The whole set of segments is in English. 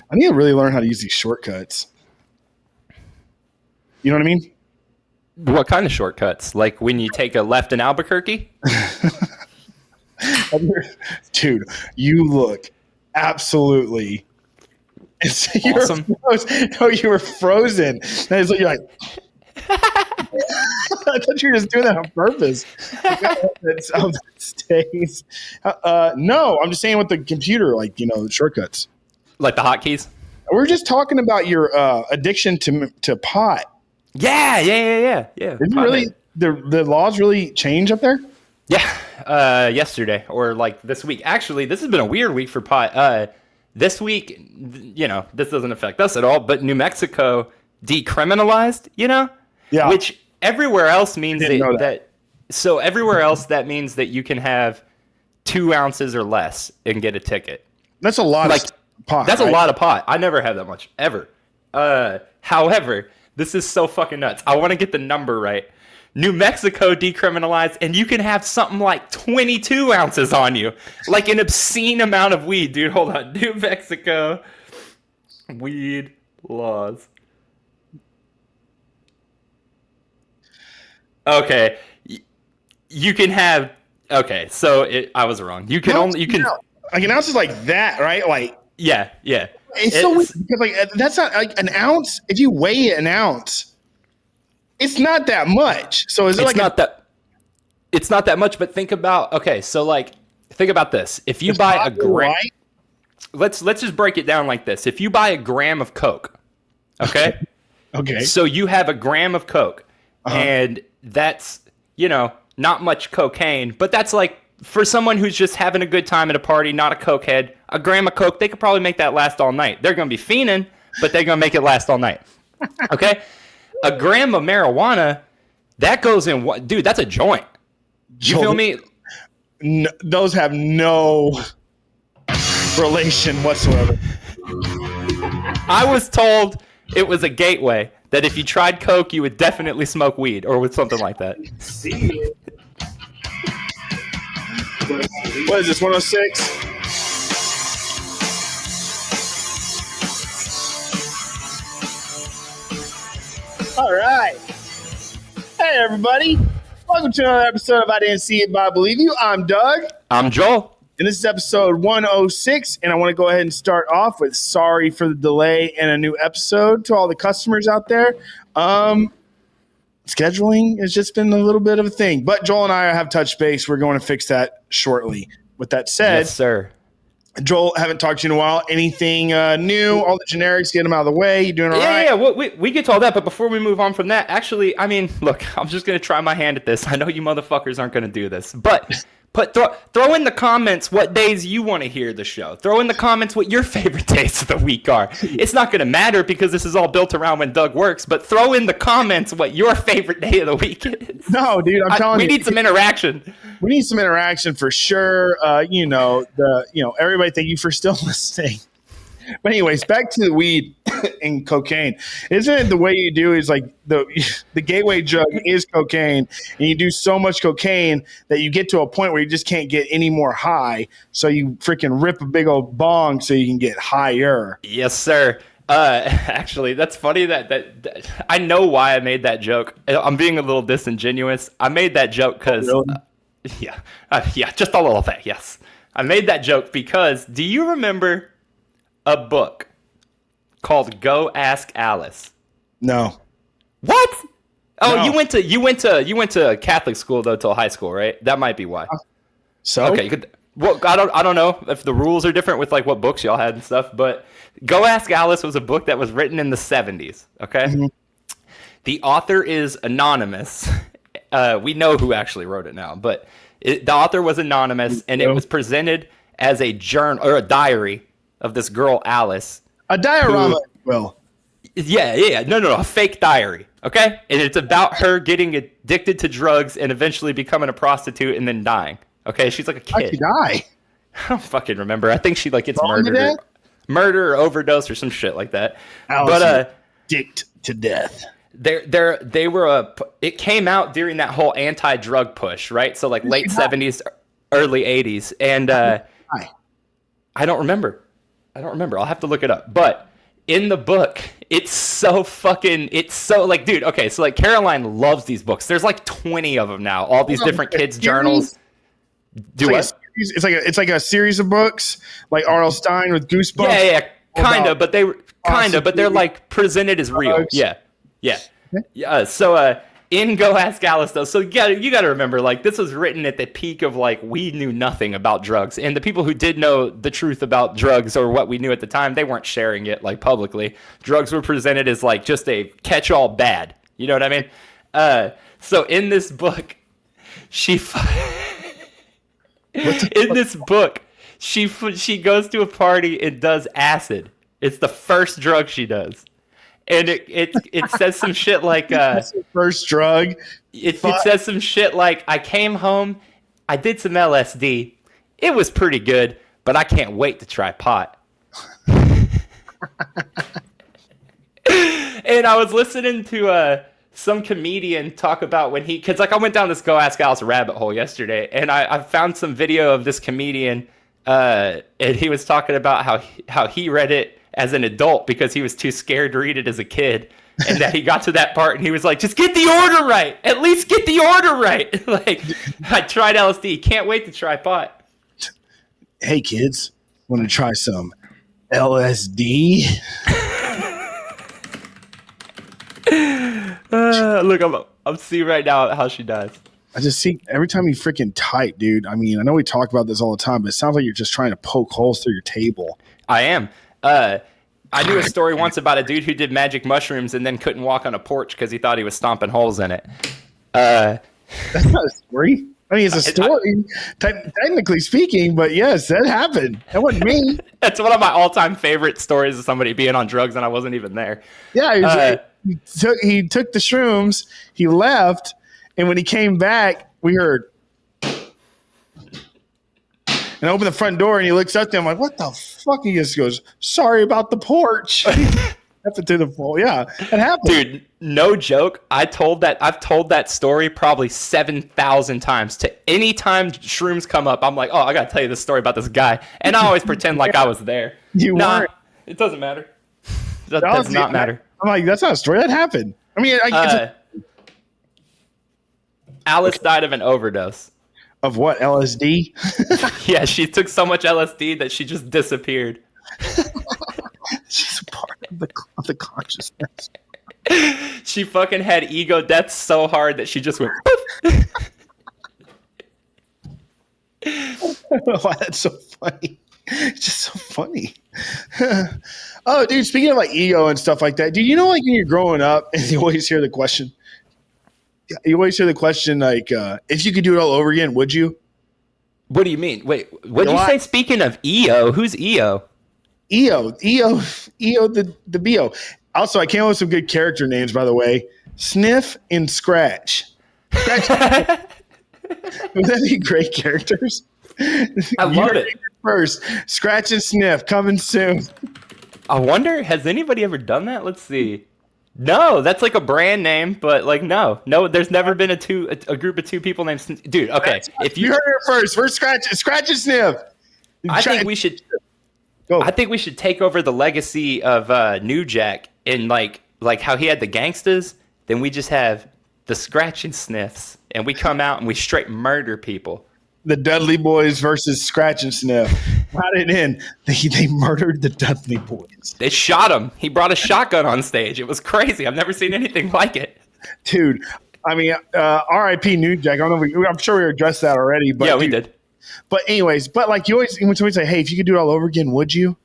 I need to really learn how to use these shortcuts. You know what I mean? What kind of shortcuts? Like when you take a left in Albuquerque? Dude, you look absolutely. Awesome. You were frozen. And you're like, I thought you were just doing that on purpose. That stays. No, I'm just saying with the computer, the shortcuts. Like the hotkeys? We're just talking about your addiction to pot. Yeah. Did really the laws really change up there? Yeah, yesterday or like this week. Actually, this has been a weird week for pot. This week, this doesn't affect us at all, but New Mexico decriminalized, Yeah. Which everywhere else means that. So everywhere else, that means that you can have 2 ounces or less and get a ticket. That's a lot of pot. That's right? A lot of pot. I never had that much, ever. However, this is so fucking nuts. I want to get the number right. New Mexico decriminalized, and you can have something like 22 ounces on you. Like an obscene amount of weed, dude. Hold on. New Mexico weed laws. Okay. You can have... Okay, so I was wrong. You can only... Like an ounce is like that, right? Like... Yeah. It's so weird because that's not like an ounce. If you weigh an ounce, it's not that much. So is it it's not that much, but think about think about this. If you buy a gram, let's just break it down like this. If you buy a gram of Coke, okay? Okay. So you have a gram of Coke, and that's, not much cocaine, but that's like for someone who's just having a good time at a party, not a cokehead, a gram of Coke, they could probably make that last all night. They're going to be fiending, but they're going to make it last all night. Okay? A gram of marijuana, that goes in what? Dude, that's a joint. You feel me? No, those have no relation whatsoever. I was told it was a gateway, that if you tried Coke, you would definitely smoke weed or with something like that. See? What is this, 106? All right. Hey, everybody. Welcome to another episode of I Didn't See It, But I Believe You. I'm Doug. I'm Joel. And this is episode 106. And I want to go ahead and start off with sorry for the delay in a new episode to all the customers out there. Scheduling has just been a little bit of a thing. But Joel and I have touched base. We're going to fix that shortly. With that said, yes, sir. Joel, haven't talked to you in a while. Anything new? All the generics, get them out of the way. You doing all right? Yeah. We get to all that, but before we move on from that, actually, look, I'm just going to try my hand at this. I know you motherfuckers aren't going to do this, but throw in the comments what days you want to hear the show. Throw in the comments what your favorite days of the week are. It's not going to matter because this is all built around when Doug works, but throw in the comments what your favorite day of the week is. No, dude, I'm telling you. We need some interaction. We need some interaction for sure. Everybody, thank you for still listening. But anyways, back to the weed and cocaine. Isn't it the way you do is like the gateway drug is cocaine, and you do so much cocaine that you get to a point where you just can't get any more high. So you freaking rip a big old bong so you can get higher. Yes, sir. Actually, that's funny that I know why I made that joke. I'm being a little disingenuous. I made that joke because, just a little bit. Yes, I made that joke because. Do you remember a book called Go Ask Alice? No. What? Oh, no. you went to Catholic school though till high school, right? That might be why. So okay, well, I don't know if the rules are different with like what books y'all had and stuff, but Go Ask Alice was a book that was written in the 70s. Okay, The author is anonymous. We know who actually wrote it now, but the author was anonymous, and it was presented as a journal or a diary of this girl, Alice. A diorama, well. Yeah. No, a fake diary, okay? And it's about her getting addicted to drugs and eventually becoming a prostitute and then dying, okay? She's like a kid. How'd she die? I don't fucking remember. I think she like gets murder or overdose or some shit like that. Alice addicted to death. It came out during that whole anti-drug push, right? So like late 70s, early 80s. And I don't remember. I don't remember. I'll have to look it up. But in the book, it's so like, dude, okay, so like Caroline loves these books. There's like 20 of them now, all these different kids' journals. It's like a series of books, like R.L. Stein with Goosebumps. Yeah, kind of, but they're like presented as real. Yeah. So in Go Ask Alice, though, so you got to remember, like, this was written at the peak of, like, we knew nothing about drugs, and the people who did know the truth about drugs or what we knew at the time, they weren't sharing it, like, publicly. Drugs were presented as, like, just a catch-all bad. You know what I mean? So in this book, she goes to a party and does acid. It's the first drug she does. And it says some shit like that's the first drug. It says some shit like, I came home, I did some LSD. It was pretty good, but I can't wait to try pot. And I was listening to some comedian talk about when because like I went down this Go Ask Alice rabbit hole yesterday, and I found some video of this comedian, and he was talking about how he read it as an adult because he was too scared to read it as a kid, and that he got to that part and he was like, just get the order right. At least get the order right. Like, I tried LSD. Can't wait to try pot. Hey, kids, want to try some LSD? Look, I'm seeing right now how she does. I just see every time you freaking type, dude. I mean, I know we talk about this all the time, but it sounds like you're just trying to poke holes through your table. I am. I knew a story once about a dude who did magic mushrooms and then couldn't walk on a porch because he thought he was stomping holes in it. That's not a story. I mean, it's a story, technically speaking, but yes, that happened. That wasn't me. That's one of my all-time favorite stories of somebody being on drugs and I wasn't even there. Yeah, he took the shrooms, he left, and when he came back, we heard... And I open the front door and he looks up there. I'm like, what the fuck? He just goes, sorry about the porch. After to the pole. Yeah, it happened. Dude, no joke. I've told that story probably 7,000 times. To any time shrooms come up, I'm like, oh, I got to tell you this story about this guy. And I always pretend like I was there. You weren't. It doesn't matter. That does not matter. I'm like, that's not a story. That happened. I mean, Alice died of an overdose. Of what, LSD? Yeah, she took so much LSD that she just disappeared. She's a part of the consciousness. She fucking had ego death so hard that she just went. I don't know why that's so funny. It's just so funny. Oh, dude, speaking of like ego and stuff like that, dude, you know, like when you're growing up and you always hear the question, like, if you could do it all over again, would you? What do you mean? Wait, what'd you say? Speaking of EO, who's EO? EO, the BO. Also, I came up with some good character names, by the way. Sniff and Scratch. Would that be great characters? I love it. First, Scratch and Sniff coming soon. I wonder, has anybody ever done that? Let's see. No, that's like a brand name, but like no, there's never been a group of two people named dude. Okay, if you heard it first Scratch and Sniff. I think we should take over the legacy of New Jack and like how he had the gangsters. Then we just have the Scratch and Sniffs, and we come out and we straight murder people. The Dudley Boys versus Scratch and Sniff. How did it end? They murdered the Dudley Boys. They shot him. He brought a shotgun on stage. It was crazy. I've never seen anything like it. Dude, I mean, R.I.P. New Jack. I don't know. I'm sure we addressed that already. But yeah, we did. But anyways, like you always, when somebody say, "Hey, if you could do it all over again, would you?"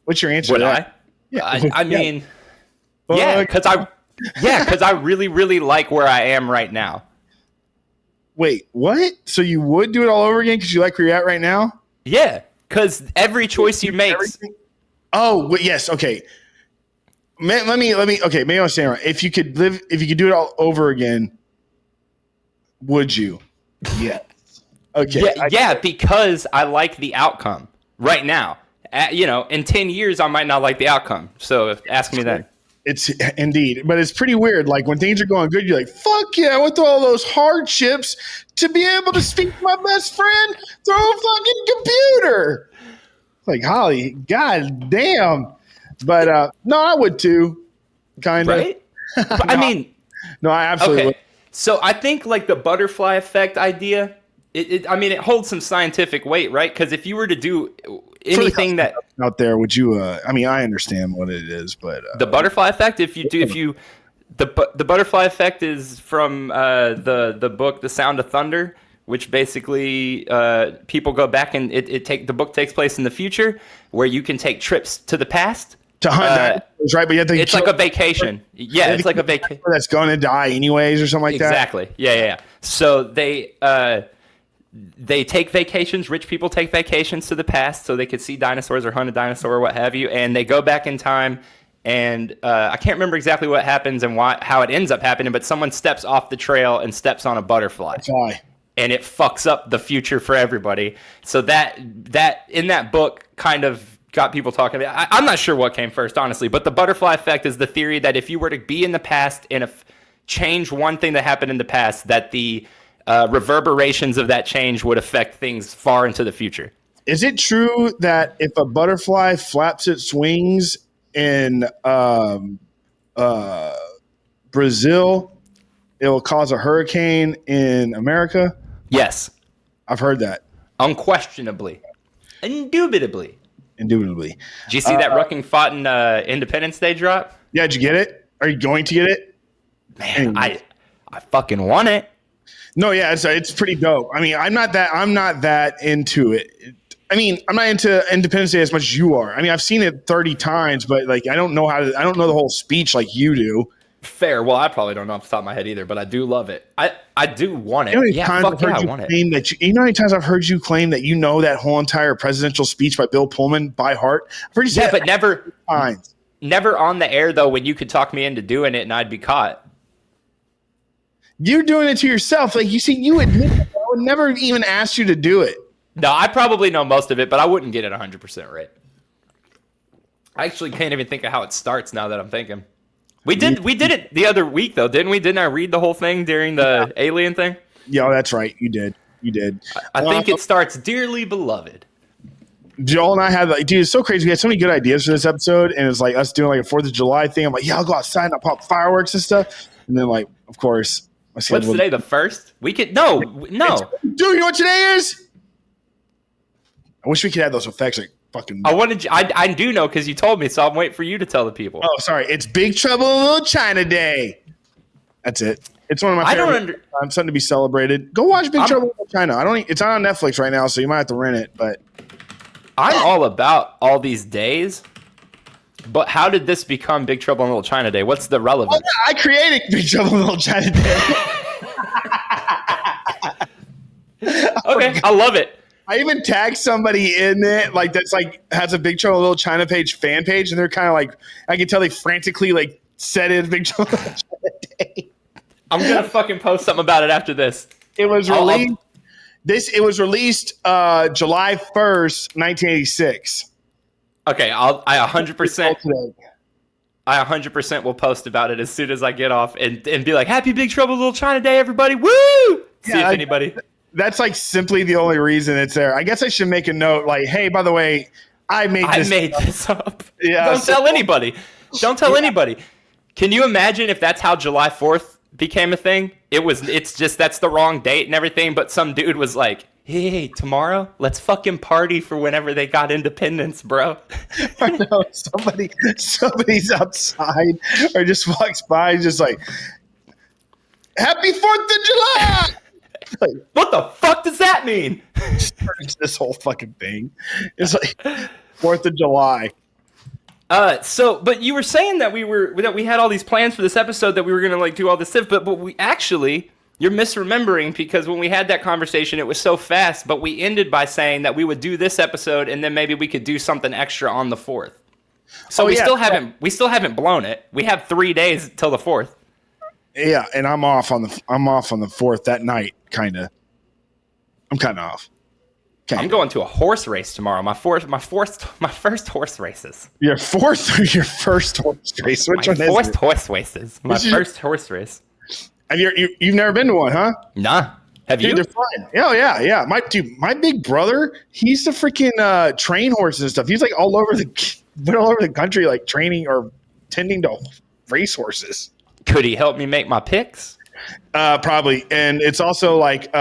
What's your answer? Would I? Yeah, I mean, yeah, because I really, really like where I am right now. Wait, what? So you would do it all over again because you like where you're at right now? Yeah, because every choice you make. Oh, well, yes. Okay. Let me. Okay, maybe I'm saying right. If you could do it all over again, would you? Yes. Okay. Yeah, because I like the outcome right now. In 10 years, I might not like the outcome. So ask me then. It's indeed, but it's pretty weird. Like when things are going good, you're like, fuck yeah, I went through all those hardships to be able to speak to my best friend through a fucking computer. Like, Holly, god damn. But no, I would too. Kind of. Right? But, I mean, no, I absolutely would. So I think like the butterfly effect idea, it holds some scientific weight, right? Because if you were to do anything that out there, would you? I mean, I understand what it is, but the butterfly effect. The butterfly effect is from the book The Sound of Thunder, which basically people go back and the book takes place in the future, where you can take trips to the past. To hunt right? But it's like a vacation. Yeah, it's like a vacation. That's going to die anyways or something like that. Exactly. Yeah. So they take vacations. Rich people take vacations to the past so they could see dinosaurs or hunt a dinosaur or what have you. And they go back in time. And I can't remember exactly what happens and how it ends up happening, but someone steps off the trail and steps on a butterfly. And it fucks up the future for everybody. So that in that book kind of got people talking about. I'm not sure what came first, honestly, but the butterfly effect is the theory that if you were to be in the past and change one thing that happened in the past, that the reverberations of that change would affect things far into the future. Is it true that if a butterfly flaps its wings in Brazil, it will cause a hurricane in America? Yes. I've heard that. Unquestionably. Indubitably. Indubitably. Did you see that Rucking fought in Independence Day drop? Yeah, did you get it? Are you going to get it? Man, I fucking want it. No, yeah, it's pretty dope. I mean, I'm not that into it. I mean, I'm not into Independence Day as much as you are. I mean, I've seen it 30 times, but like I don't know the whole speech like you do. Fair. Well, I probably don't know off the top of my head either, but I do love it. I do want it. I want it. You know how many times I've heard you claim that you know that whole entire presidential speech by Bill Pullman by heart? I've heard you say but never on the air though, when you could talk me into doing it and I'd be caught. You're doing it to yourself. Like you see, you admit it. I would never even ask you to do it. No, I probably know most of it, but I wouldn't get it 100% right. I actually can't even think of how it starts now that I'm thinking. We did it the other week though, didn't we? Didn't I read the whole thing during the alien thing? Yeah, that's right. You did. I think it starts, "Dearly beloved." Joel and I had dude, it's so crazy. We had so many good ideas for this episode, and it's like us doing like a 4th of July thing. I'm like, yeah, I'll go outside and I'll pop fireworks and stuff. And then like, of course, what's today? The 1st? We could no. Dude, you know what today is? I wish we could have those effects like fucking. I do know because you told me, so I'm waiting for you to tell the people. Oh, sorry. It's Big Trouble in Little China Day. That's it. It's one of my favorite times, something to be celebrated. Go watch Big Trouble in Little China. It's not on Netflix right now, so you might have to rent it. But I'm all about all these days. But how did this become Big Trouble in Little China Day? What's the relevance? Oh, yeah, I created Big Trouble in Little China Day. Okay, I love it. I even tagged somebody in it, like that's like has a Big Trouble in Little China fan page, and they're kind of like, I can tell they frantically like said it Big Trouble in Little China Day. I'm gonna fucking post something about it after this. It was released. It was released July 1st, 1986. Okay, I 100% will post about it as soon as I get off and be like, "Happy Big Trouble in Little China Day, everybody! Woo!" See if anybody. That's like simply the only reason it's there. I guess I should make a note like, hey, by the way, I made this up. Yeah, Don't tell anybody. Don't tell anybody. Can you imagine if that's how July 4th became a thing? It's just that's the wrong date and everything, but some dude was like, hey, tomorrow, let's fucking party for whenever they got independence, bro. I know somebody's outside or just walks by just like, happy 4th of July! Like, what the fuck does that mean? This whole fucking thing. It's like 4th of July. But you were saying that we had all these plans for this episode that we were gonna like do all this stuff, but we actually you're misremembering because when we had that conversation it was so fast, but we ended by saying that we would do this episode and then maybe we could do something extra on the 4th. So we still haven't blown it. We have 3 days till the 4th. Yeah, and I'm off on the 4th that night, kinda. I'm kinda off. Kinda. I'm going to a horse race tomorrow. My first horse races. Your fourth or your first horse race? Which one is it? Horse races. My first horse race. And you've never been to one, huh? Nah. Have Dude, you? they're fun. Oh yeah. My big brother, he's the freaking train horses and stuff. He's like all over the country, like training or tending to racehorses. Could he help me make my picks? Probably, and it's also like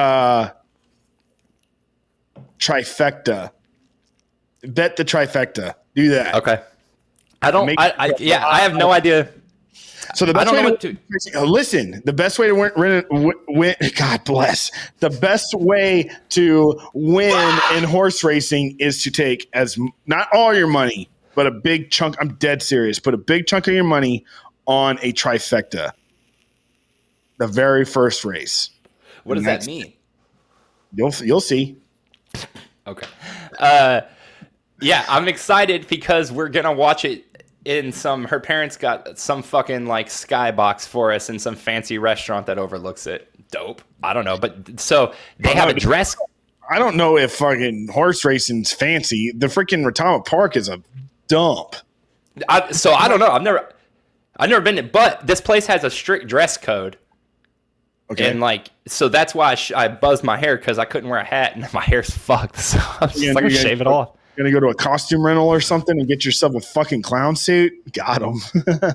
trifecta. Bet the trifecta. Do that. Okay. I have no idea. So the best way to listen. The best way to win. God bless. The best way to win in horse racing is to take not all your money, but a big chunk. I'm dead serious. Put a big chunk of your money on a trifecta. The very first race. What does that mean? You'll see. Okay. Yeah, I'm excited because we're gonna watch it in her parents got some fucking like skybox for us in some fancy restaurant that overlooks it. Dope. I don't know, but so they have a dress. I don't know if fucking horse racing's fancy. The freaking Retama Park is a dump. I don't know. I've never been to, but this place has a strict dress code. Okay. And like, so that's why I buzzed my hair because I couldn't wear a hat and my hair's fucked. So I was just like, shave it off. You're going to go to a costume rental or something and get yourself a fucking clown suit? Got him.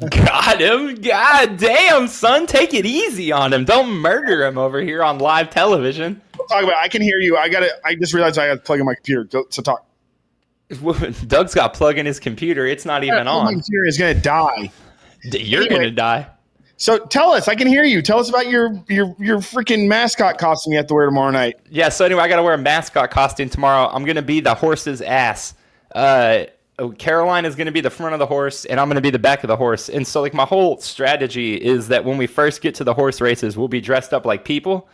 Got him. God damn, son. Take it easy on him. Don't murder him over here on live television. We'll talk about it. I can hear you. I just realized I got to plug in my computer. So talk. Doug's got plug in his computer. It's not even on. My computer is going to die. You're going to die. So tell us, I can hear you. Tell us about your freaking mascot costume you have to wear tomorrow night. Yeah, so anyway, I got to wear a mascot costume tomorrow. I'm going to be the horse's ass. Caroline is going to be the front of the horse, and I'm going to be the back of the horse. And so like my whole strategy is that when we first get to the horse races, we'll be dressed up like people.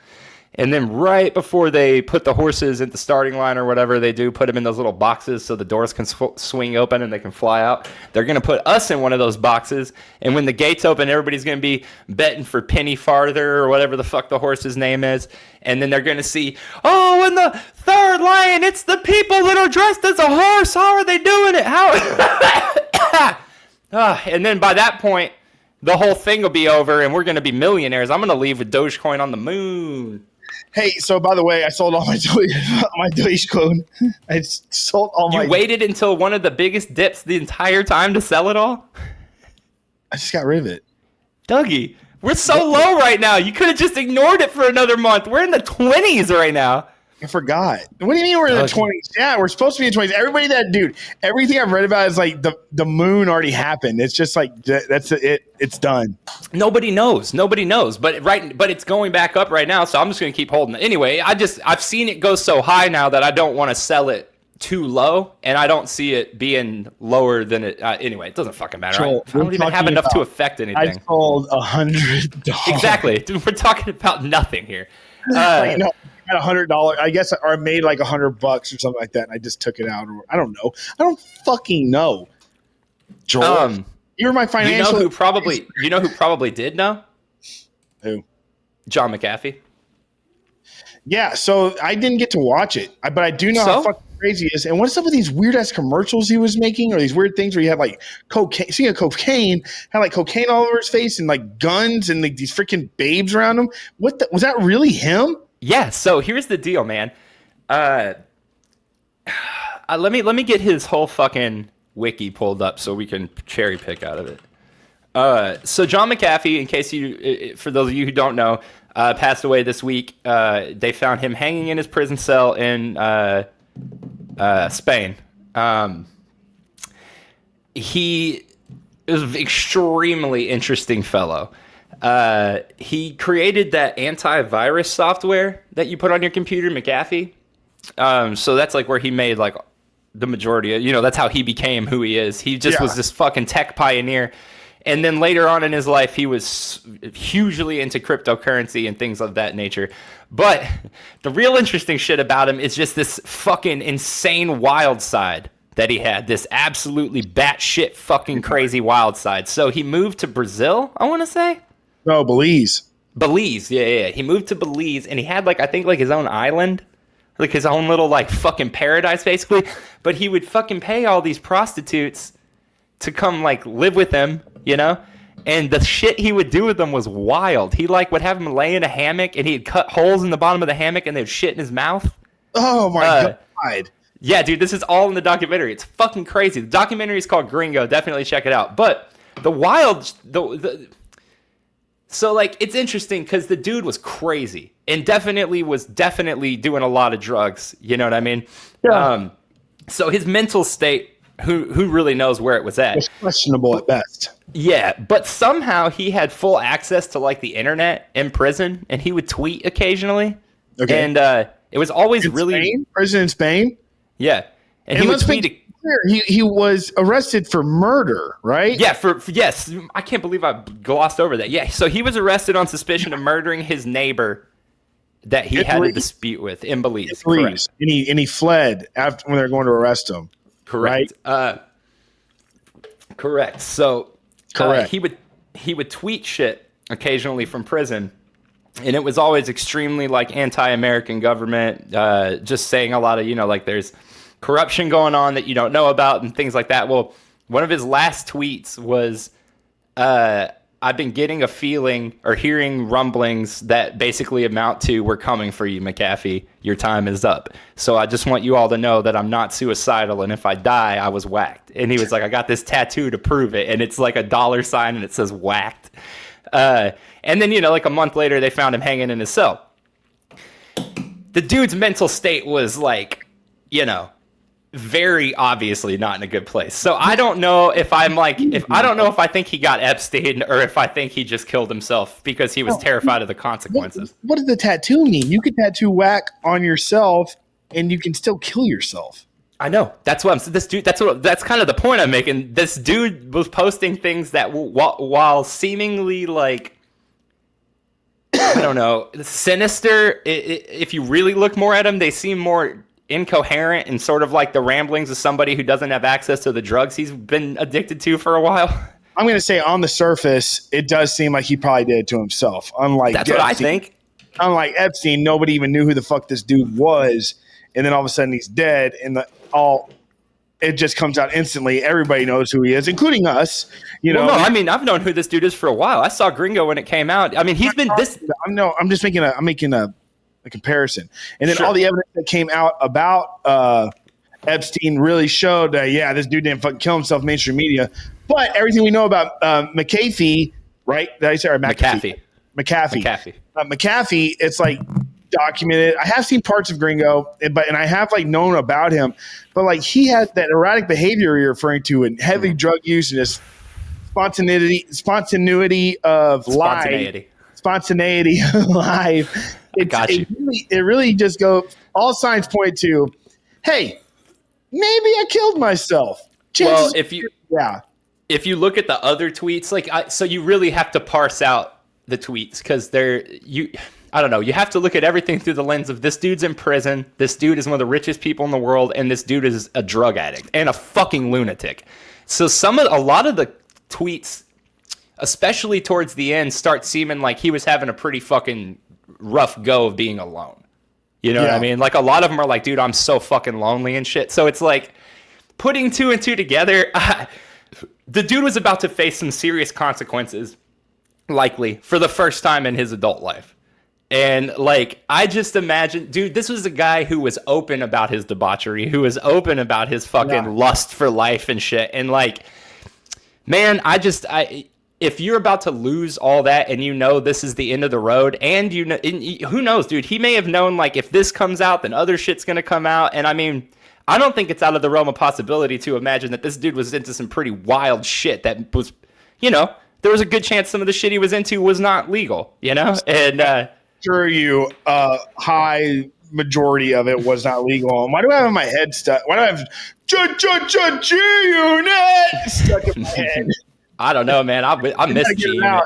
And then right before they put the horses at the starting line or whatever they do, put them in those little boxes so the doors can swing open and they can fly out. They're going to put us in one of those boxes. And when the gates open, everybody's going to be betting for Penny Farther or whatever the fuck the horse's name is. And then they're going to see, oh, in the third line, it's the people that are dressed as a horse. How are they doing it? And then by that point, the whole thing will be over and we're going to be millionaires. I'm going to leave with Dogecoin on the moon. Hey, so by the way, I sold all my Dogecoin. I sold all my. You waited until one of the biggest dips the entire time to sell it all? I just got rid of it. Dougie, we're so low right now. You could have just ignored it for another month. We're in the 20s right now. I forgot. What do you mean we're in the 20s? Yeah, we're supposed to be in the 20s. Everything I've read about is like the moon already happened. It's just like that's it. It's done. Nobody knows. But it's going back up right now. So I'm just going to keep holding it. Anyway, I've seen it go so high now that I don't want to sell it too low, and I don't see it being lower than it. Anyway, it doesn't fucking matter. I don't even have enough to affect anything. I sold $100. Exactly. Dude, we're talking about nothing here. At $100, I guess, or I made like $100 or something like that, and I just took it out. Or I don't know. I don't fucking know. Joel, you're my financial. You know who probably did know? Who? John McAfee. Yeah. So I didn't get to watch it, but I do know how fucking crazy it is. And what's up with these weird ass commercials he was making, or these weird things where you have like cocaine? Speaking of cocaine, had like cocaine all over his face and like guns and like these freaking babes around him. Was that really him? Yeah, so here's the deal, man. Let me get his whole fucking wiki pulled up so we can cherry pick out of it. So John McAfee, in case for those of you who don't know, passed away this week. They found him hanging in his prison cell in Spain. He is an extremely interesting fellow. He created that antivirus software that you put on your computer, McAfee. So that's like where he made like the majority of, that's how he became who he is. He just was this fucking tech pioneer. And then later on in his life, he was hugely into cryptocurrency and things of that nature. But the real interesting shit about him is just this fucking insane wild side that he had. This absolutely batshit fucking crazy wild side. So he moved to Brazil, I want to say. No, Belize. Belize, yeah. He moved to Belize, and he had, like, I think, like, his own island. Like, his own little, like, fucking paradise, basically. But he would fucking pay all these prostitutes to come, like, live with him, and the shit he would do with them was wild. He like would have him lay in a hammock, and he'd cut holes in the bottom of the hammock, and they'd shit in his mouth. Oh my God. Yeah, dude, this is all in the documentary. It's fucking crazy. The documentary is called Gringo. Definitely check it out. But the wild, so like it's interesting because the dude was crazy and was definitely doing a lot of drugs. You know what I mean? Yeah. So his mental state, who really knows where it was at? It's questionable at best. Yeah, but somehow he had full access to like the internet in prison, and he would tweet occasionally. Okay, and it was always prison in Spain. Yeah, and he would tweet. He was arrested for murder, right? Yeah, yes. I can't believe I glossed over that. Yeah, so he was arrested on suspicion of murdering his neighbor that he had a dispute with in Belize. Correct. And he fled after when they were going to arrest him. Correct. Right? Correct. So he would tweet shit occasionally from prison, and it was always extremely like anti-American government, just saying a lot of, like there's corruption going on that you don't know about and things like that. Well, one of his last tweets was, I've been getting a feeling or hearing rumblings that basically amount to, we're coming for you, McAfee. Your time is up. So I just want you all to know that I'm not suicidal. And if I die, I was whacked. And he was like, I got this tattoo to prove it. And it's like a $sign and it says whacked. And then, like a month later, they found him hanging in his cell. The dude's mental state was like, very obviously not in a good place. So I don't know if I don't know if I think he got Epstein or if I think he just killed himself because he was terrified of the consequences. What does the tattoo mean? You could tattoo whack on yourself and you can still kill yourself. I know. That's what I'm saying. This dude, that's kind of the point I'm making. This dude was posting things that while seemingly like, I don't know, sinister, if you really look more at him, they seem more incoherent and sort of like the ramblings of somebody who doesn't have access to the drugs he's been addicted to for a while. I'm going to say on the surface, it does seem like he probably did it to himself. That's what I think. Unlike Epstein, nobody even knew who the fuck this dude was. And then all of a sudden he's dead and it just comes out instantly. Everybody knows who he is, including us. Well, no, I mean, I've known who this dude is for a while. I saw Gringo when it came out. I mean, he's been this. I'm just making a comparison. And then all the evidence that came out about Epstein really showed that, this dude didn't fucking kill himself, mainstream media. But everything we know about McAfee, right? Did I say McAfee? McAfee, it's like documented. I have seen parts of Gringo, and I have like known about him. But like he has that erratic behavior you're referring to and heavy drug use and just spontaneity of life. Spontaneity of life. It really just goes. All signs point to, hey, maybe I killed myself. Well, if you look at the other tweets, so you really have to parse out the tweets because I don't know. You have to look at everything through the lens of this dude's in prison. This dude is one of the richest people in the world, and this dude is a drug addict and a fucking lunatic. So a lot of the tweets, especially towards the end, start seeming like he was having a pretty fucking rough go of being alone. You know what I mean? Like a lot of them are like, dude, I'm so fucking lonely and shit. So it's like putting two and two together. The dude was about to face some serious consequences, likely for the first time in his adult life. And like, I just imagine, dude, this was a guy who was open about his debauchery, who was open about his fucking lust for life and shit. And like, man, if you're about to lose all that and this is the end of the road and who knows, dude, he may have known like if this comes out, then other shit's going to come out. And I mean, I don't think it's out of the realm of possibility to imagine that this dude was into some pretty wild shit that was, there was a good chance some of the shit he was into was not legal, and high majority of it was not legal. And why do I have my head stuck? Why do I have G-Unit stuck in my head? I don't know, man. I miss G-Unit.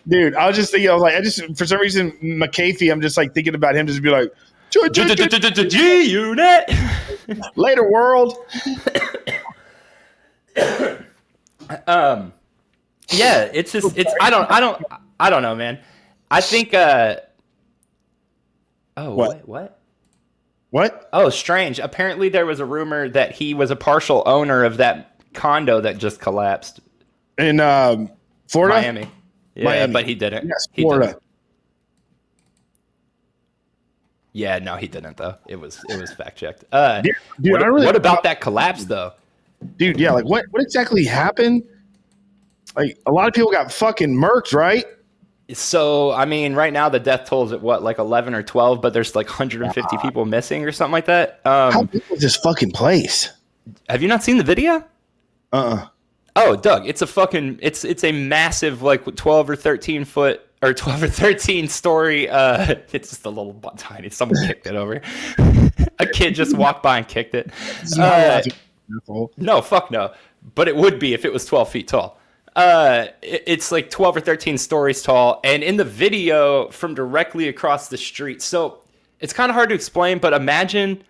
Dude, I was just thinking, for some reason, McAfee, I'm just like thinking about him just be like, G-Unit. Later, world. Yeah, it's just, I don't know, man. I think, What? Oh, strange. Apparently there was a rumor that he was a partial owner of that condo that just collapsed. In Florida? Miami. Yeah, Miami. but he didn't. Yes, He Florida. didn't. Yeah, no, he didn't though. It was fact checked. Dude, what about that collapse though? Dude, yeah, like what exactly happened? Like a lot of people got fucking murked, right? So, I mean, right now the death toll is at what, like 11 or 12, but there's like 150 people missing or something like that. How big was this fucking place? Have you not seen the video? Oh, Doug, it's a massive like 12 or 13 foot or 12 or 13 story. It's just a little tiny. Someone kicked it over. A kid just walked by and kicked it. No, fuck no. But it would be if it was 12 feet tall. It's like 12 or 13 stories tall, and in the video from directly across the street. So it's kind of hard to explain, but imagine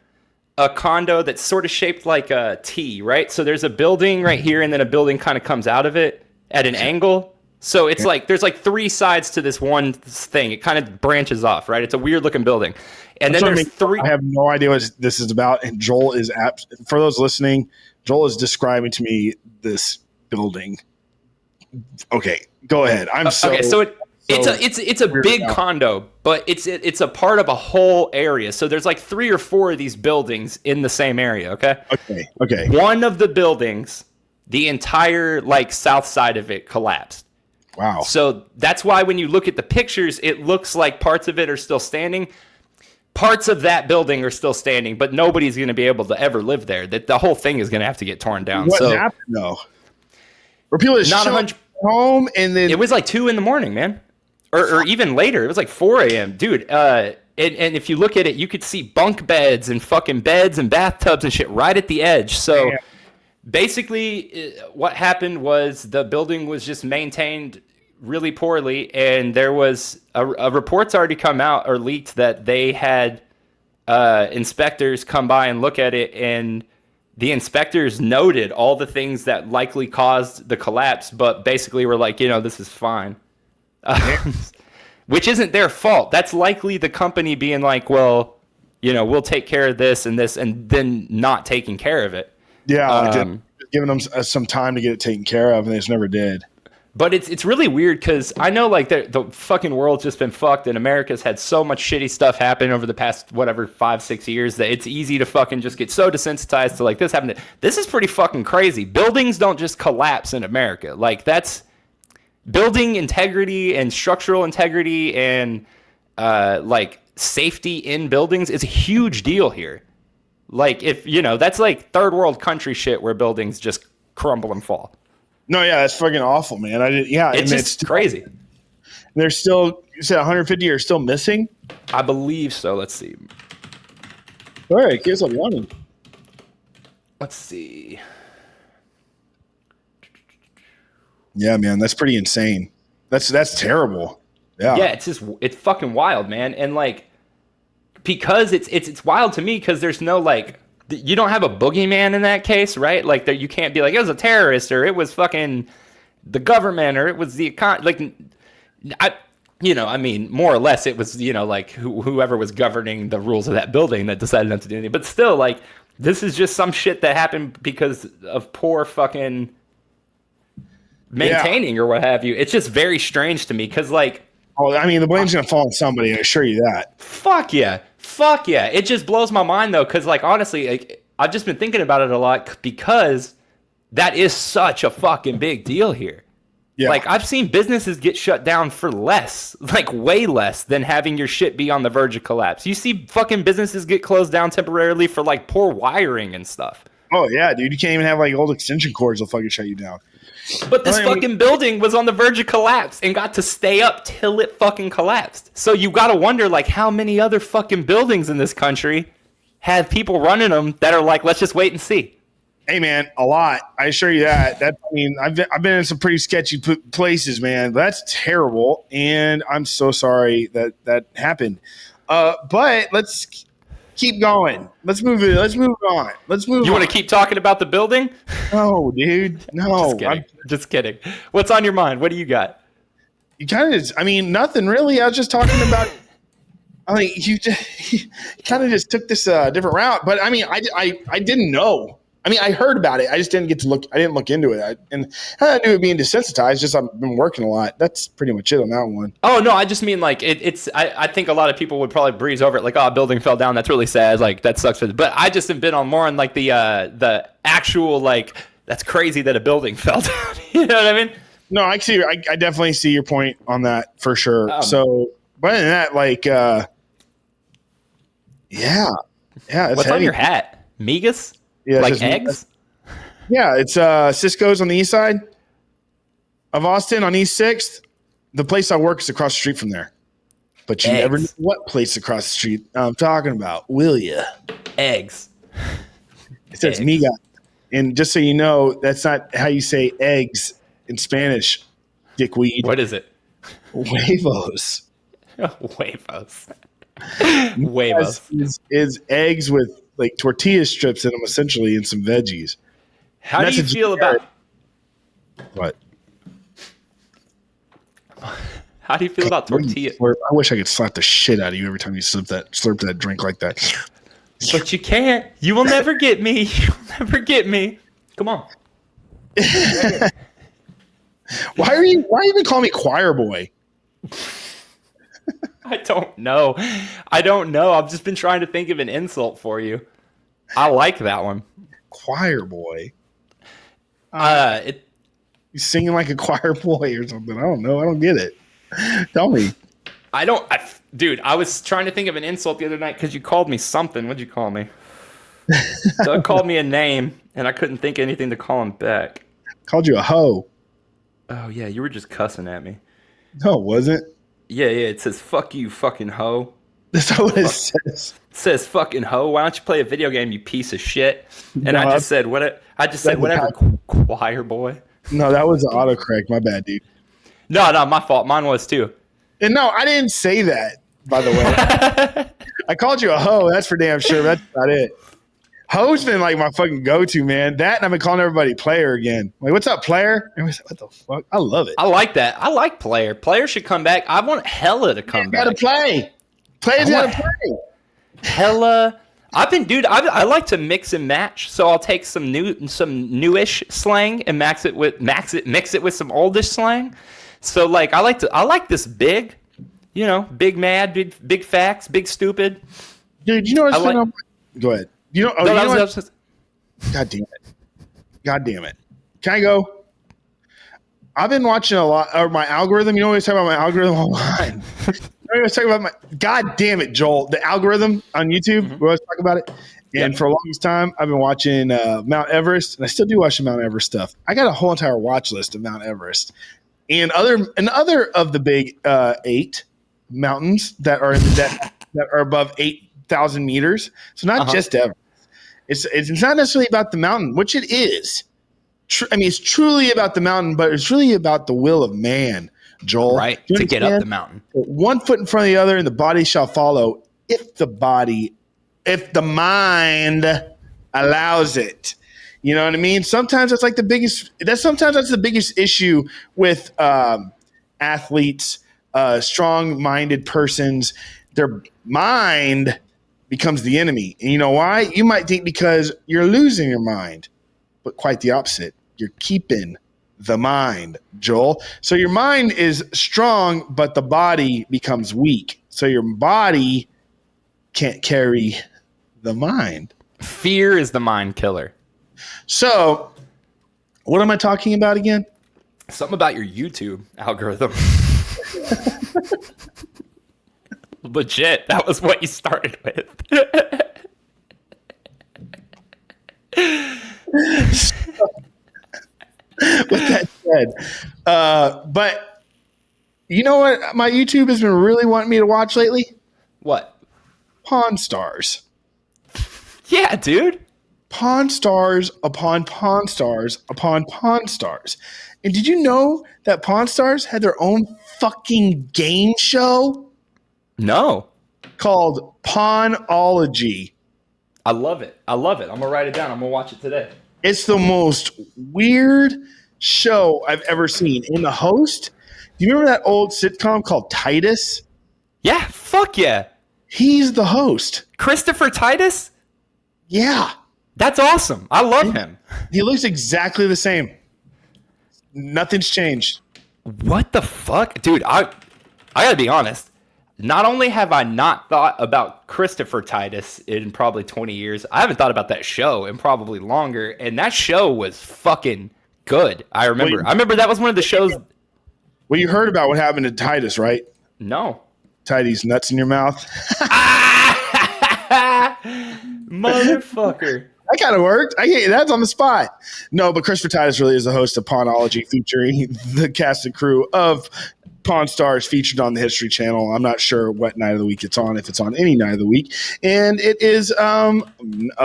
a condo that's sort of shaped like a T, right? So there's a building right here, and then a building kind of comes out of it at an angle. So it's like there's like three sides to this one thing. It kind of branches off, right? It's a weird looking building. And then there's three. I have no idea what this is about. And Joel is for those listening, Joel is describing to me this building. Okay, go ahead. It's a big condo, but it's a part of a whole area. So there's like 3 or 4 of these buildings in the same area. Okay. One of the buildings, the entire like south side of it collapsed. Wow. So that's why when you look at the pictures, it looks like parts of it are still standing. Parts of that building are still standing, but nobody's going to be able to ever live there. That the whole thing is going to have to get torn down. What happened though? Were people just not 100 home, and then it was like 2 a.m, man, or even later. It was like 4 a.m, dude. And if you look at it, you could see bunk beds and fucking beds and bathtubs and shit right at the edge. So basically, what happened was the building was just maintained really poorly, and there was a report's already come out or leaked that they had inspectors come by and look at it, and the inspectors noted all the things that likely caused the collapse, but basically were like, this is fine. Which isn't their fault. That's likely the company being like, well, we'll take care of this, and then not taking care of it. Yeah, giving them some time to get it taken care of, and they just never did. But it's really weird because I know like the fucking world's just been fucked, and America's had so much shitty stuff happen over the past 5-6 years that it's easy to fucking just get so desensitized to like this happened. This is pretty fucking crazy. Buildings don't just collapse in America. Like that's building integrity and structural integrity and like safety in buildings is a huge deal here. Like if that's like third world country shit where buildings just crumble and fall. No, yeah, that's fucking awful, man. It's just crazy. There's still, you said 150 are still missing? I believe so. Let's see. All right, here's what I'm running. Let's see. Yeah, man, that's pretty insane. That's terrible. Yeah. Yeah, it's fucking wild, man. And like, because it's wild to me because there's no like, you don't have a boogeyman in that case, right? Like that you can't be like, it was a terrorist or it was fucking the government or it was the more or less it was, like whoever was governing the rules of that building that decided not to do anything. But still, like, this is just some shit that happened because of poor fucking maintaining or what have you. It's just very strange to me because, like, the blame's going to fall on somebody, I assure you that. Fuck yeah. It just blows my mind, though, because, like, honestly, like, I've just been thinking about it a lot because that is such a fucking big deal here. Yeah. Like, I've seen businesses get shut down for less, like, way less than having your shit be on the verge of collapse. You see fucking businesses get closed down temporarily for, like, poor wiring and stuff. Oh, yeah, dude. You can't even have, like, old extension cords will fucking shut you down. But this fucking building was on the verge of collapse and got to stay up till it fucking collapsed. So you got to wonder, like, how many other fucking buildings in this country have people running them that are like, let's just wait and see. Hey, man, a lot. I assure you that. I've been in some pretty sketchy places, man. That's terrible, and I'm so sorry that happened. But let's keep going. Let's move it. Let's move on. You want to keep talking about the building? No, dude. No. Just kidding. What's on your mind? What do you got? You kind of, nothing really. I was just talking about, you kind of just took this different route. But I didn't know. I mean, I heard about it. I just didn't get to look. I didn't look into it. And I knew it being desensitized. Just I've been working a lot. That's pretty much it on that one. Oh no, I just mean like it's. I think a lot of people would probably breeze over it, like, oh, a building fell down. That's really sad. Like that sucks. But I just have been on more on like the actual like that's crazy that a building fell down. You know what I mean? No, I see. I definitely see your point on that for sure. So, but other than that, like, yeah. What's heavy on your hat? Migas? Yeah, like eggs? Yeah, it's Cisco's on the east side of Austin on East 6th. The place I work is across the street from there. But you never know what place across the street I'm talking about, will you? Eggs. It says miga. And just so you know, that's not how you say eggs in Spanish, dickweed. What is it? Huevos. Huevos. Huevos. Is eggs with like tortilla strips in them, essentially, and some veggies. How do you feel about what? How do you feel about tortilla? I wish I could slap the shit out of you every time you slurp that drink like that. But you can't. You will never get me. You'll never get me. Come on. Why are you even calling me choir boy? I don't know. I've just been trying to think of an insult for you. I like that one. Choir boy. You singing like a choir boy or something. I don't know. I don't get it. Tell me. Dude, I was trying to think of an insult the other night because you called me something. What'd you call me? Doug called me a name, and I couldn't think of anything to call him back. Called you a hoe. Oh, yeah. You were just cussing at me. No, it wasn't. Yeah. It says, fuck you, fucking hoe. That's not what it says. It says, fucking hoe. Why don't you play a video game, you piece of shit? And I just said, whatever, choir boy. No, that was an autocorrect. My bad, dude. No, my fault. Mine was too. And no, I didn't say that, by the way. I called you a hoe. That's for damn sure. That's about it. Hoe's been like my fucking go-to, man. That and I've been calling everybody player again. Like, what's up, player? Everybody's like, what the fuck? I love it. I like that. I like player. Player should come back. I want Hella to come back. Gotta play. Players gotta play. Hella. I like to mix and match. So I'll take some newish slang and mix it with some oldish slang. So like I like this big, big mad, big facts, big stupid. Dude, you know what's going on? Go ahead. God damn it. Can I go? I've been watching a lot of my algorithm. You know what I was talking about my algorithm online. I was talking about God damn it, Joel. The algorithm on YouTube. We always talk about it. And for a longest time, I've been watching Mount Everest, and I still do watch the Mount Everest stuff. I got a whole entire watch list of Mount Everest and other of the big 8 mountains that are that are above 8,000 meters. So not just Everest. It's not necessarily about the mountain, which it is. It's truly about the mountain, but it's really about the will of man, Joel. Right, to get up the mountain. Put one foot in front of the other, and the body shall follow if the mind allows it. You know what I mean? Sometimes that's like the biggest issue with athletes, strong-minded persons. Their mind becomes the enemy. And you know why? You might think because you're losing your mind, but quite the opposite. You're keeping the mind, Joel. So your mind is strong, but the body becomes weak. So your body can't carry the mind. Fear is the mind killer. So what am I talking about again? Something about your YouTube algorithm. Legit, that was what you started with. With that said, but you know what my YouTube has been really wanting me to watch lately? What? Pawn Stars. Yeah, dude. Pawn Stars upon Pawn Stars upon Pawn Stars. And did you know that Pawn Stars had their own fucking game show? No. Called Pawnology. I love it. I'm going to write it down. I'm going to watch it today. It's the most weird show I've ever seen. And the host, do you remember that old sitcom called Titus? Yeah, fuck yeah. He's the host. Christopher Titus? Yeah. That's awesome. I love him. He looks exactly the same. Nothing's changed. What the fuck? Dude, I gotta be honest. Not only have I not thought about Christopher Titus in probably 20 years, I haven't thought about that show in probably longer. And that show was fucking good. I remember that was one of the shows. Well, you heard about what happened to Titus, right? No. Titus nuts in your mouth. Motherfucker. That kind of worked. That's on the spot. No, but Christopher Titus really is the host of Pawnology, featuring the cast and crew of Pawn Stars, featured on the History Channel. I'm not sure what night of the week it's on, if it's on any night of the week. And it is a